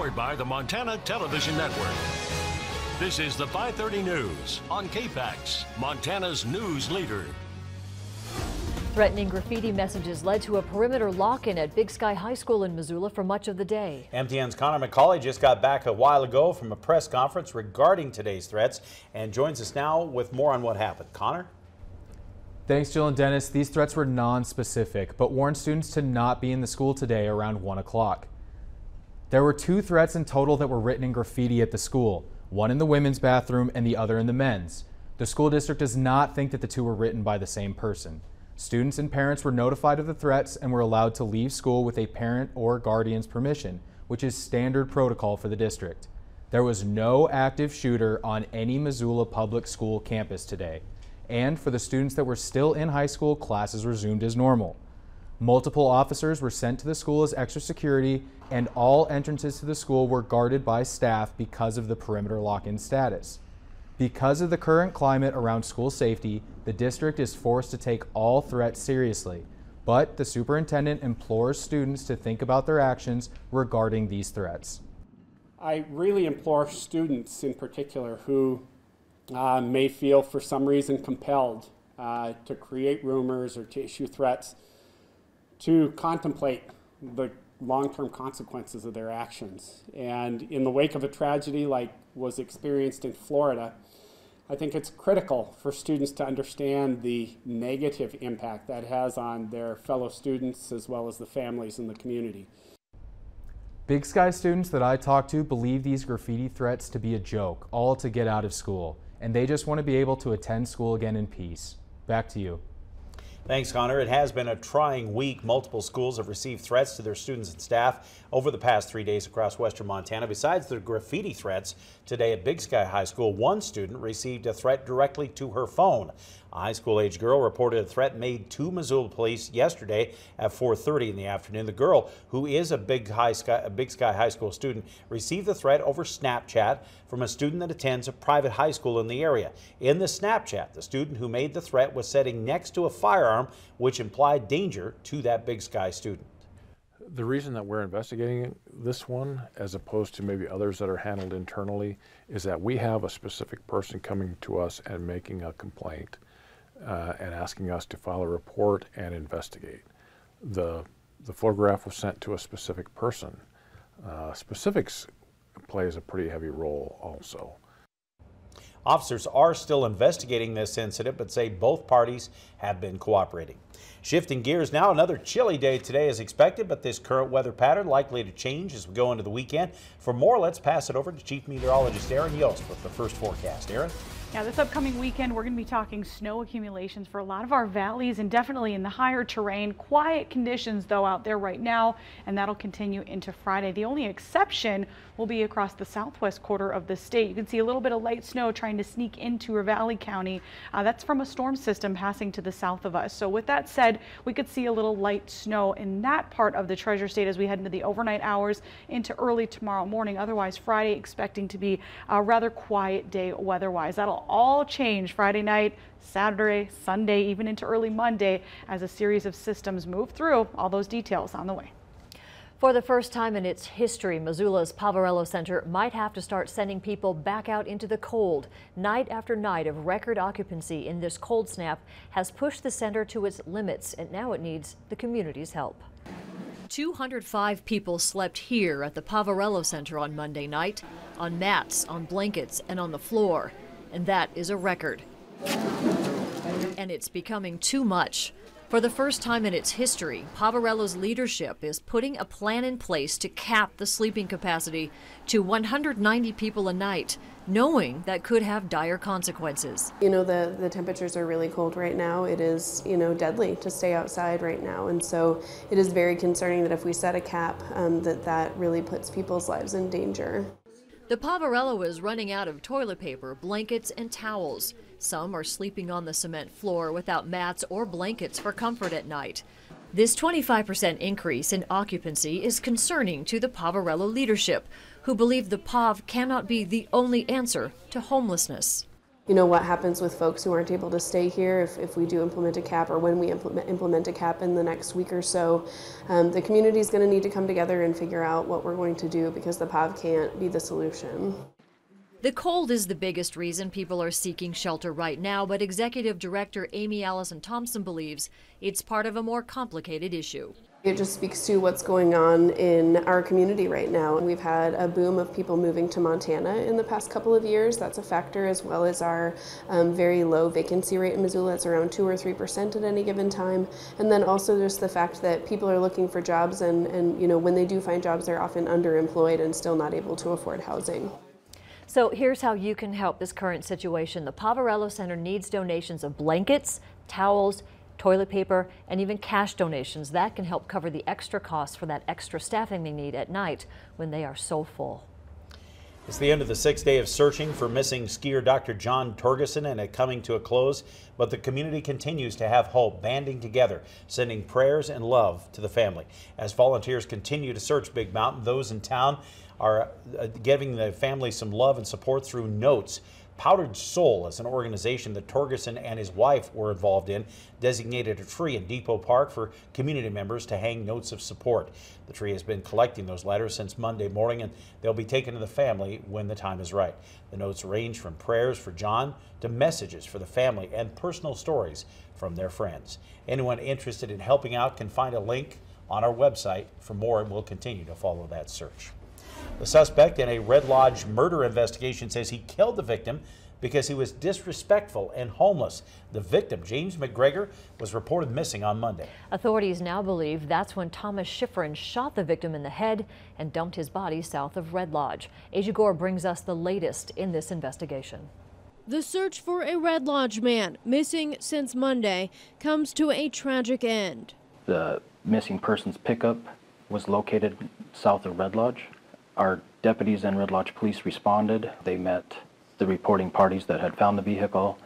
Powered by the Montana Television Network. This is the 530 News on KPAX, Montana's news leader. Threatening graffiti messages led to a perimeter lock-in at Big Sky High School in Missoula for much of the day. MTN's Connor McCauley just got back a while ago from a press conference regarding today's threats and joins us now with more on what happened. Connor? Thanks, Jill and Dennis. These threats were non-specific, but warned students to not be in the school today around 1 o'clock. There were 2 threats in total that were written in graffiti at the school, one in the women's bathroom and the other in the men's. The school district does not think that the 2 were written by the same person. Students and parents were notified of the threats and were allowed to leave school with a parent or guardian's permission, which is standard protocol for the district. There was no active shooter on any Missoula public school campus today. And for the students that were still in high school, classes resumed as normal. Multiple officers were sent to the school as extra security, and all entrances to the school were guarded by staff because of the perimeter lock-in status. Because of the current climate around school safety, the district is forced to take all threats seriously, but the superintendent implores students to think about their actions regarding these threats. I really implore students in particular who may feel for some reason compelled to create rumors or to issue threats to contemplate the long-term consequences of their actions. And in the wake of a tragedy like was experienced in Florida, I think it's critical for students to understand the negative impact that has on their fellow students as well as the families in the community. Big Sky students that I talked to believe these graffiti threats to be a joke, all to get out of school, and they just want to be able to attend school again in peace. Back to you. Thanks, Connor. It has been a trying week. Multiple schools have received threats to their students and staff over the past 3 days across western Montana. Besides the graffiti threats, today at Big Sky High School, one student received a threat directly to her phone. A high school-age girl reported a threat made to Missoula police yesterday at 4:30 in the afternoon. The girl, who is a Big Sky High School student, received the threat over Snapchat from a student that attends a private high school in the area. In the Snapchat, the student who made the threat was sitting next to a firearm, which implied danger to that Big Sky student. The reason that we're investigating this one, as opposed to maybe others that are handled internally, is that we have a specific person coming to us and making a complaint and asking us to file a report and investigate. The photograph was sent to a specific person. Specifics plays a pretty heavy role also. Officers are still investigating this incident, but say both parties have been cooperating. Shifting gears now, another chilly day today is expected, but this current weather pattern likely to change as we go into the weekend. For more, let's pass it over to Chief Meteorologist Aaron Yost with the first forecast. Aaron? Yeah, this upcoming weekend, we're going to be talking snow accumulations for a lot of our valleys and definitely in the higher terrain. Quiet conditions, though, out there right now, and that'll continue into Friday. The only exception will be across the southwest quarter of the state. You can see a little bit of light snow trying to sneak into Ravalli County. That's from a storm system passing to the south of us. So with that said, we could see a little light snow in that part of the Treasure State as we head into the overnight hours into early tomorrow morning. Otherwise, Friday expecting to be a rather quiet day weather-wise. That'll all change Friday night, Saturday, Sunday, even into early Monday as a series of systems move through. All those details on the way. For the first time in its history, Missoula's Poverello Center might have to start sending people back out into the cold. Night after night of record occupancy in this cold snap has pushed the center to its limits, and now it needs the community's help. 205 people slept here at the Poverello Center on Monday night, on mats, on blankets, and on the floor. And that is a record. And it's becoming too much. For the first time in its history, Poverello's leadership is putting a plan in place to cap the sleeping capacity to 190 people a night, knowing that could have dire consequences. You know, the temperatures are really cold right now. It is, deadly to stay outside right now. And so it is very concerning that if we set a cap, that really puts people's lives in danger. The Poverello is running out of toilet paper, blankets, and towels. Some are sleeping on the cement floor without mats or blankets for comfort at night. This 25% increase in occupancy is concerning to the Poverello leadership, who believe the POV cannot be the only answer to homelessness. You know, what happens with folks who aren't able to stay here if we do implement a cap, or when we implement a cap in the next week or so. The community is going to need to come together and figure out what we're going to do, because the POV can't be the solution. The cold is the biggest reason people are seeking shelter right now, but Executive Director Amy Allison Thompson believes it's part of a more complicated issue. It just speaks to what's going on in our community right now. We've had a boom of people moving to Montana in the past couple of years. That's a factor, as well as our very low vacancy rate in Missoula. It's around 2 or 3% at any given time. And then also just the fact that people are looking for jobs, and you know, when they do find jobs, they're often underemployed and still not able to afford housing. So here's how you can help this current situation. The Poverello Center needs donations of blankets, towels, toilet paper, and even cash donations. That can help cover the extra costs for that extra staffing they need at night when they are so full. It's the end of the 6th day of searching for missing skier Dr. John Ferguson, and it coming to a close, but the community continues to have hope, banding together, sending prayers and love to the family. As volunteers continue to search Big Mountain, those in town are giving the family some love and support through notes. Powdered Soul is an organization that Ferguson and his wife were involved in, designated a tree in Depot Park for community members to hang notes of support. The tree has been collecting those letters since Monday morning, and they'll be taken to the family when the time is right. The notes range from prayers for John to messages for the family and personal stories from their friends. Anyone interested in helping out can find a link on our website for more, and we'll continue to follow that search. The suspect in a Red Lodge murder investigation says he killed the victim because he was disrespectful and homeless. The victim, James McGregor, was reported missing on Monday. Authorities now believe that's when Thomas Schifrin shot the victim in the head and dumped his body south of Red Lodge. Asia Gore brings us the latest in this investigation. The search for a Red Lodge man, missing since Monday, comes to a tragic end. The missing persons pickup was located south of Red Lodge. Our deputies and Red Lodge police responded. They met the reporting parties that had found the vehicle,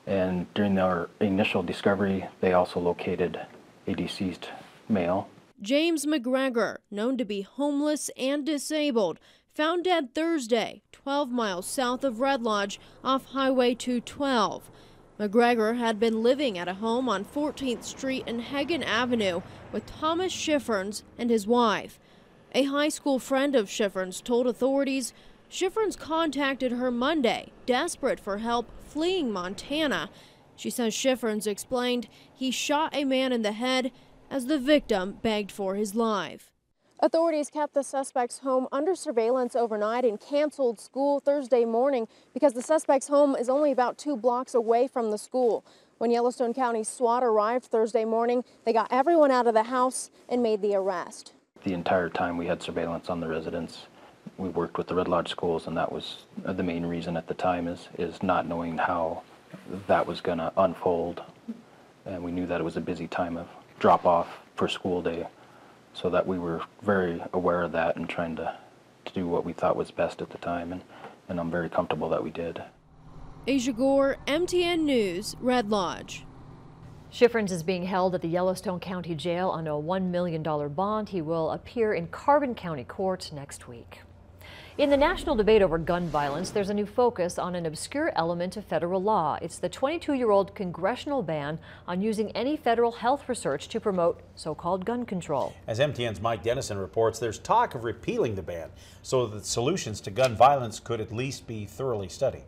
and during their initial discovery, they also located a deceased male. James McGregor, known to be homeless and disabled, found dead Thursday, 12 miles south of Red Lodge off Highway 212. McGregor had been living at a home on 14th Street and Hagen Avenue with Thomas Schifrin and his wife. A high school friend of Schifrin's told authorities Schifrin contacted her Monday, desperate for help fleeing Montana. She says Schifrin explained he shot a man in the head as the victim begged for his life. Authorities kept the suspect's home under surveillance overnight and canceled school Thursday morning because the suspect's home is only about 2 blocks away from the school. When Yellowstone County SWAT arrived Thursday morning, they got everyone out of the house and made the arrest. The entire time we had surveillance on the residents. We worked with the Red Lodge schools, and that was the main reason at the time is not knowing how that was going to unfold. And we knew that it was a busy time of drop-off for school day, so that we were very aware of that and trying to do what we thought was best at the time, and I'm very comfortable that we did. Asia Gore, MTN News, Red Lodge. Schifrin is being held at the Yellowstone County Jail on a $1 million bond. He will appear in Carbon County Court next week. In the national debate over gun violence, there's a new focus on an obscure element of federal law. It's the 22-year-old congressional ban on using any federal health research to promote so-called gun control. As MTN's Mike Dennison reports, there's talk of repealing the ban so that solutions to gun violence could at least be thoroughly studied.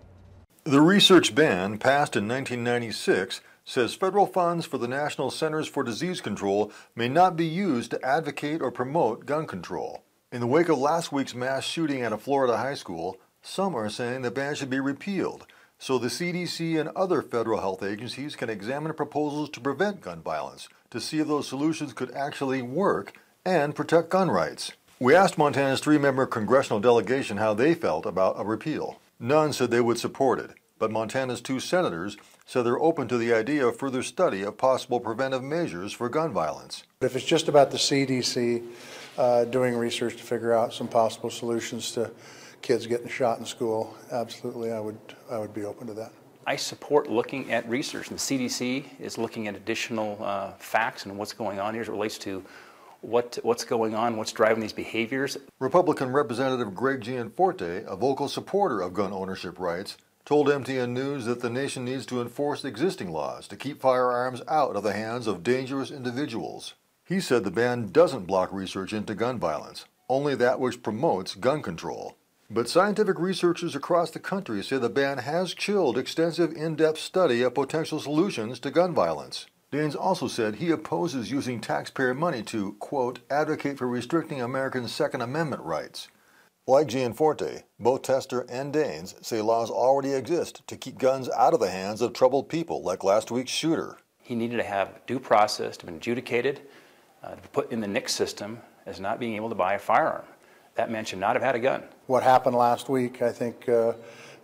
The research ban, passed in 1996, says federal funds for the National Centers for Disease Control may not be used to advocate or promote gun control. In the wake of last week's mass shooting at a Florida high school, some are saying the ban should be repealed so the CDC and other federal health agencies can examine proposals to prevent gun violence to see if those solutions could actually work and protect gun rights. We asked Montana's 3-member congressional delegation how they felt about a repeal. None said they would support it, but Montana's 2 senators said they're open to the idea of further study of possible preventive measures for gun violence. If it's just about the CDC doing research to figure out some possible solutions to kids getting shot in school, absolutely, I would be open to that. I support looking at research, and the CDC is looking at additional facts and what's going on here as it relates to what's going on, what's driving these behaviors. Republican Representative Greg Gianforte, a vocal supporter of gun ownership rights, told MTN News that the nation needs to enforce existing laws to keep firearms out of the hands of dangerous individuals. He said the ban doesn't block research into gun violence, only that which promotes gun control. But scientific researchers across the country say the ban has chilled extensive in-depth study of potential solutions to gun violence. Daines also said he opposes using taxpayer money to, quote, advocate for restricting Americans' Second Amendment rights. Like Gianforte, both Tester and Daines say laws already exist to keep guns out of the hands of troubled people like last week's shooter. He needed to have due process to be adjudicated, to be put in the NICS system as not being able to buy a firearm. That man should not have had a gun. What happened last week, I think,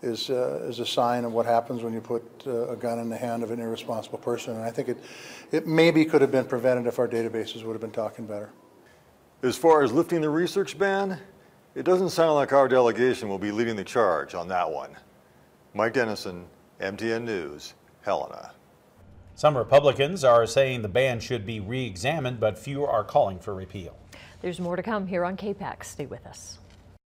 is a sign of what happens when you put a gun in the hand of an irresponsible person. And I think it maybe could have been prevented if our databases would have been talking better. As far as lifting the research ban, it doesn't sound like our delegation will be leading the charge on that one. Mike Dennison, MTN News, Helena. Some Republicans are saying the ban should be re-examined, but few are calling for repeal. There's more to come here on KPAX. Stay with us.